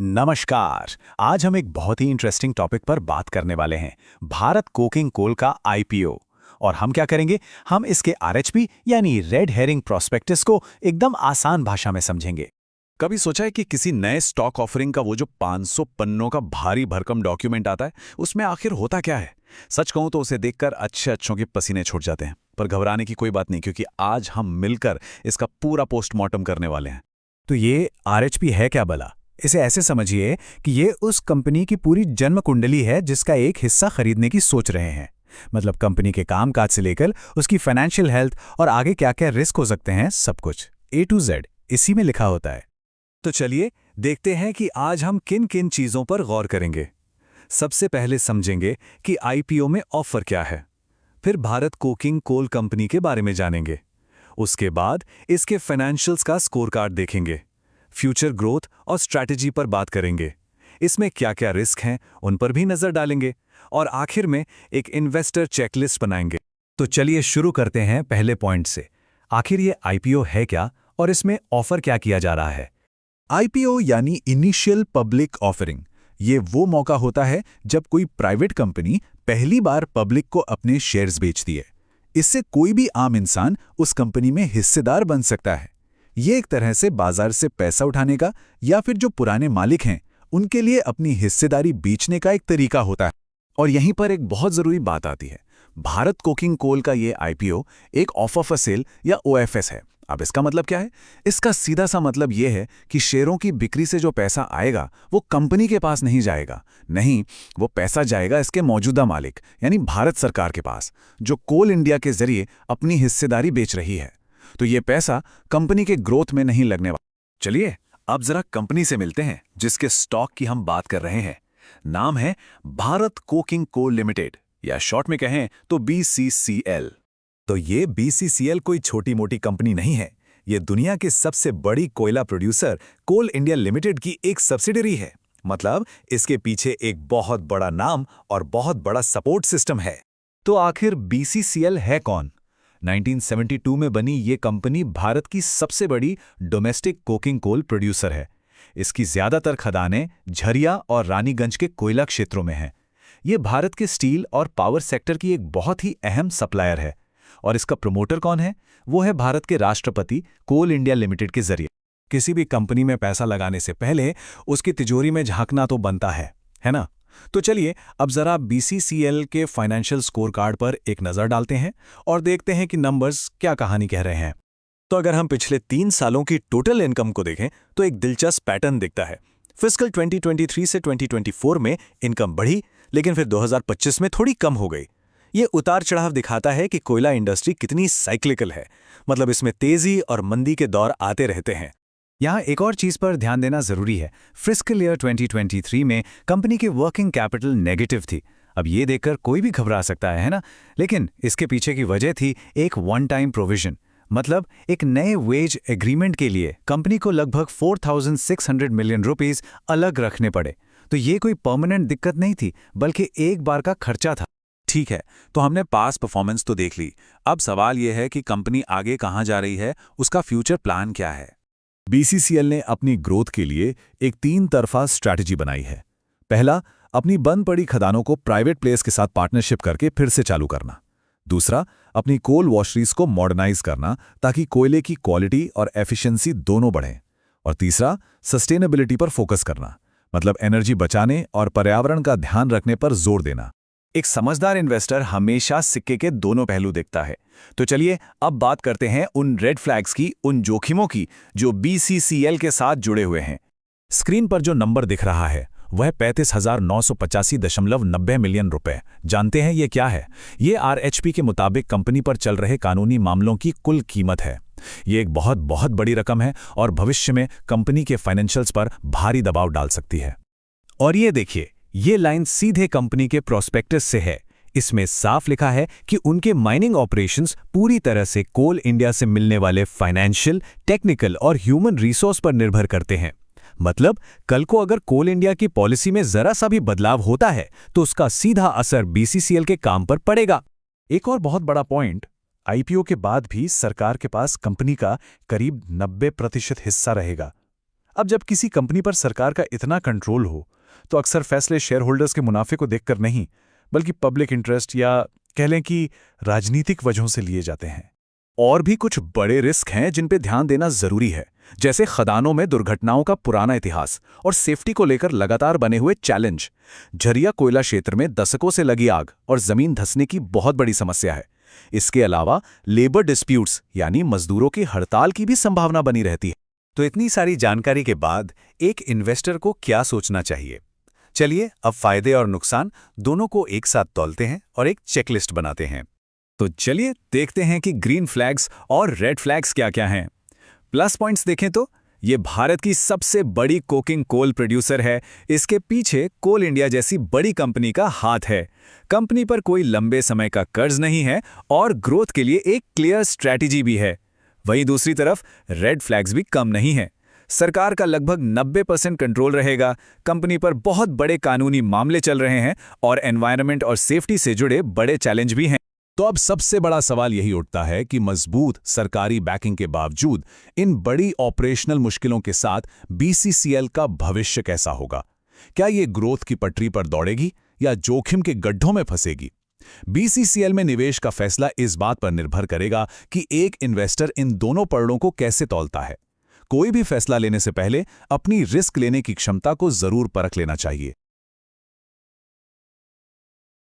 नमस्कार। आज हम एक बहुत ही इंटरेस्टिंग टॉपिक पर बात करने वाले हैं, भारत कोकिंग कोल का आईपीओ। और हम क्या करेंगे, हम इसके आरएचपी यानी रेड हेरिंग प्रोस्पेक्टस को एकदम आसान भाषा में समझेंगे। कभी सोचा है कि किसी नए स्टॉक ऑफरिंग का वो जो 500 पन्नों का भारी भरकम डॉक्यूमेंट आता है, उसमें आखिर होता क्या है? सच कहूं तो उसे देखकर अच्छे के पसीने छूट जाते हैं। पर घबराने की कोई बात नहीं, क्योंकि आज हम मिलकर इसका पूरा पोस्टमार्टम करने वाले हैं। तो ये आरएचपी है क्या भला? इसे ऐसे समझिए कि ये उस कंपनी की पूरी जन्म कुंडली है जिसका एक हिस्सा खरीदने की सोच रहे हैं। मतलब कंपनी के कामकाज से लेकर उसकी फाइनेंशियल हेल्थ और आगे क्या क्या रिस्क हो सकते हैं, सब कुछ A to Z इसी में लिखा होता है। तो चलिए देखते हैं कि आज हम किन किन चीजों पर गौर करेंगे। सबसे पहले समझेंगे कि आईपीओ में ऑफर क्या है। फिर भारत कोकिंग कोल कंपनी के बारे में जानेंगे। उसके बाद इसके फाइनेंशियल्स का स्कोर कार्ड देखेंगे। फ्यूचर ग्रोथ और स्ट्रैटेजी पर बात करेंगे। इसमें क्या क्या रिस्क हैं उन पर भी नजर डालेंगे। और आखिर में एक इन्वेस्टर चेकलिस्ट बनाएंगे। तो चलिए शुरू करते हैं पहले पॉइंट से। आखिर ये आईपीओ है क्या और इसमें ऑफर क्या किया जा रहा है? आईपीओ यानी इनिशियल पब्लिक ऑफरिंग, ये वो मौका होता है जब कोई प्राइवेट कंपनी पहली बार पब्लिक को अपने शेयर्स बेचती है। इससे कोई भी आम इंसान उस कंपनी में हिस्सेदार बन सकता है। ये एक तरह से बाजार से पैसा उठाने का या फिर जो पुराने मालिक हैं उनके लिए अपनी हिस्सेदारी बेचने का एक तरीका होता है। और यहीं पर एक बहुत जरूरी बात आती है। भारत कोकिंग कोल का ये आईपीओ एक ऑफर फॉर सेल या ओएफएस है। अब इसका मतलब क्या है? इसका सीधा सा मतलब ये है कि शेयरों की बिक्री से जो पैसा आएगा वो कंपनी के पास नहीं जाएगा। नहीं, वो पैसा जाएगा इसके मौजूदा मालिक यानी भारत सरकार के पास, जो कोल इंडिया के जरिए अपनी हिस्सेदारी बेच रही है। तो ये पैसा कंपनी के ग्रोथ में नहीं लगने वाला। चलिए अब जरा कंपनी से मिलते हैं जिसके स्टॉक की हम बात कर रहे हैं। नाम है भारत कोकिंग कोल लिमिटेड, या शॉर्ट में कहें तो BCCL। तो ये BCCL कोई छोटी मोटी कंपनी नहीं है। ये दुनिया की सबसे बड़ी कोयला प्रोड्यूसर कोल इंडिया लिमिटेड की एक सब्सिडरी है। मतलब इसके पीछे एक बहुत बड़ा नाम और बहुत बड़ा सपोर्ट सिस्टम है। तो आखिर BCCL है कौन? 1972 में बनी ये कंपनी भारत की सबसे बड़ी डोमेस्टिक कोकिंग कोल प्रोड्यूसर है। इसकी ज्यादातर खदानें झरिया और रानीगंज के कोयला क्षेत्रों में हैं। ये भारत के स्टील और पावर सेक्टर की एक बहुत ही अहम सप्लायर है। और इसका प्रमोटर कौन है? वो है भारत के राष्ट्रपति कोल इंडिया लिमिटेड के जरिए। किसी भी कंपनी में पैसा लगाने से पहले उसकी तिजोरी में झांकना तो बनता है ना? तो चलिए अब जरा BCCL के फाइनेंशियल स्कोर कार्ड पर एक नज़र डालते हैं और देखते हैं कि नंबर्स क्या कहानी कह रहे हैं। तो अगर हम पिछले 3 सालों की टोटल इनकम को देखें तो एक दिलचस्प पैटर्न दिखता है। फिस्कल 2023 से 2024 में इनकम बढ़ी, लेकिन फिर 2025 में थोड़ी कम हो गई। ये उतार चढ़ाव दिखाता है कि कोयला इंडस्ट्री कितनी साइक्लिकल है। मतलब इसमें तेजी और मंदी के दौर आते रहते हैं। यहाँ एक और चीज पर ध्यान देना जरूरी है। फिस्कल ईयर 2023 में कंपनी की वर्किंग कैपिटल नेगेटिव थी। अब ये देखकर कोई भी घबरा सकता है ना? लेकिन इसके पीछे की वजह थी एक वन टाइम प्रोविजन। मतलब एक नए वेज एग्रीमेंट के लिए कंपनी को लगभग 4,600 मिलियन रुपीस अलग रखने पड़े। तो ये कोई परमानेंट दिक्कत नहीं थी, बल्कि एक बार का खर्चा था। ठीक है, तो हमने पास परफॉर्मेंस तो देख ली। अब सवाल यह है कि कंपनी आगे कहां जा रही है, उसका फ्यूचर प्लान क्या है। BCCL ने अपनी ग्रोथ के लिए एक 3 तरफा स्ट्रैटेजी बनाई है। पहला, अपनी बंद पड़ी खदानों को प्राइवेट प्लेयर्स के साथ पार्टनरशिप करके फिर से चालू करना। दूसरा, अपनी कोल वॉशरीज को मॉडर्नाइज करना ताकि कोयले की क्वालिटी और एफिशिएंसी दोनों बढ़ें। और तीसरा, सस्टेनेबिलिटी पर फोकस करना, मतलब एनर्जी बचाने और पर्यावरण का ध्यान रखने पर जोर देना। एक समझदार इन्वेस्टर हमेशा सिक्के के दोनों पहलू देखता है। तो चलिए अब बात करते हैं उन रेड फ्लैग्स की, उन जोखिमों की जो BCCL के साथ जुड़े हुए हैं। स्क्रीन पर जो नंबर दिख रहा है वह 35,985.90 मिलियन रुपए। जानते हैं ये क्या है? ये आरएचपी के मुताबिक कंपनी पर चल रहे कानूनी मामलों की कुल कीमत है। ये एक बहुत बहुत बड़ी रकम है और भविष्य में कंपनी के फाइनेंशियल्स पर भारी दबाव डाल सकती है। और ये देखिए, ये लाइन सीधे कंपनी के प्रोस्पेक्टस से है। इसमें साफ लिखा है कि उनके माइनिंग ऑपरेशंस पूरी तरह से कोल इंडिया से मिलने वाले फाइनेंशियल, टेक्निकल और ह्यूमन रिसोर्स पर निर्भर करते हैं। मतलब कल को अगर कोल इंडिया की पॉलिसी में जरा सा भी बदलाव होता है तो उसका सीधा असर BCCL के काम पर पड़ेगा। एक और बहुत बड़ा पॉइंट, आईपीओ के बाद भी सरकार के पास कंपनी का करीब 90% हिस्सा रहेगा। अब जब किसी कंपनी पर सरकार का इतना कंट्रोल हो तो अक्सर फैसले शेयर होल्डर्स के मुनाफे को देखकर नहीं, बल्कि पब्लिक इंटरेस्ट या कह लें कि राजनीतिक वजहों से लिए जाते हैं। और भी कुछ बड़े रिस्क हैं जिन पे ध्यान देना जरूरी है, जैसे खदानों में दुर्घटनाओं का पुराना इतिहास और सेफ्टी को लेकर लगातार बने हुए चैलेंज। झरिया कोयला क्षेत्र में दशकों से लगी आग और जमीन धंसने की बहुत बड़ी समस्या है। इसके अलावा लेबर डिस्प्यूट्स यानी मजदूरों की हड़ताल की भी संभावना बनी रहती है। तो इतनी सारी जानकारी के बाद एक इन्वेस्टर को क्या सोचना चाहिए? चलिए अब फायदे और नुकसान दोनों को एक साथ तौलते हैं और एक चेकलिस्ट बनाते हैं। तो चलिए देखते हैं कि ग्रीन फ्लैग्स और रेड फ्लैग्स क्या-क्या हैं। प्लस पॉइंट्स देखें तो ये भारत की सबसे बड़ी कोकिंग कोल प्रोड्यूसर है। इसके पीछे कोल इंडिया जैसी बड़ी कंपनी का हाथ है। कंपनी पर कोई लंबे समय का कर्ज नहीं है और ग्रोथ के लिए एक क्लियर स्ट्रैटेजी भी है। वहीं दूसरी तरफ रेड फ्लैग्स भी कम नहीं हैं। सरकार का लगभग 90% कंट्रोल रहेगा, कंपनी पर बहुत बड़े कानूनी मामले चल रहे हैं और एनवायरनमेंट और सेफ्टी से जुड़े बड़े चैलेंज भी हैं। तो अब सबसे बड़ा सवाल यही उठता है कि मजबूत सरकारी बैकिंग के बावजूद इन बड़ी ऑपरेशनल मुश्किलों के साथ बीसीसीएल का भविष्य कैसा होगा? क्या ये ग्रोथ की पटरी पर दौड़ेगी या जोखिम के गड्ढों में फंसेगी? बीसीसीएल में निवेश का फैसला इस बात पर निर्भर करेगा कि एक इन्वेस्टर इन दोनों पड़ों को कैसे तौलता है। कोई भी फैसला लेने से पहले अपनी रिस्क लेने की क्षमता को जरूर परख लेना चाहिए।